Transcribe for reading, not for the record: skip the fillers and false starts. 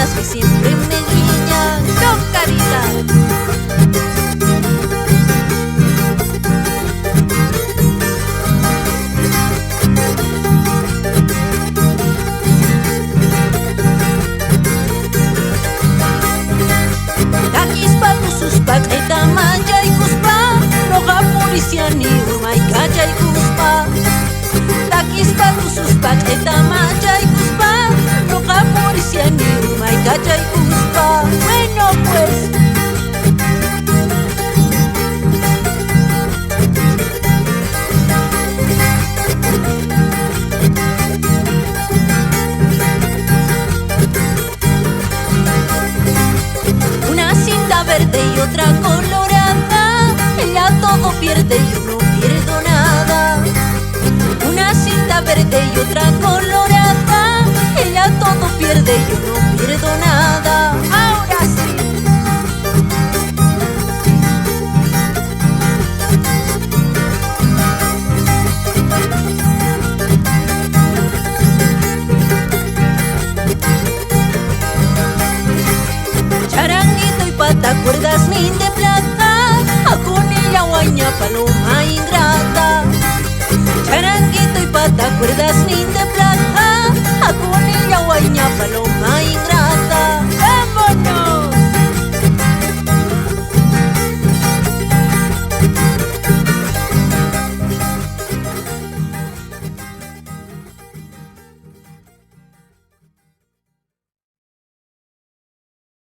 niñas que siempre me guiñan con caridad. Suspak eta manjai kuspa, noga poliziani urmai kajai kuspa. Takispa suspak eta manjai kuspa, noga poliziani urmai kajai kuspa. Bueno pues. Verde y otra colorada, ella todo pierde y yo no pierdo nada. Una cinta verde y otra colorada, ella todo pierde y yo no pierdo nada. Ahora sí. Charanguito y pata, cuerdas min de plata, a con ella guaña paloma ingrata. Charanguito y pata, cuerdas min de plata, a con ella guaña paloma ingrata. ¡Vámonos!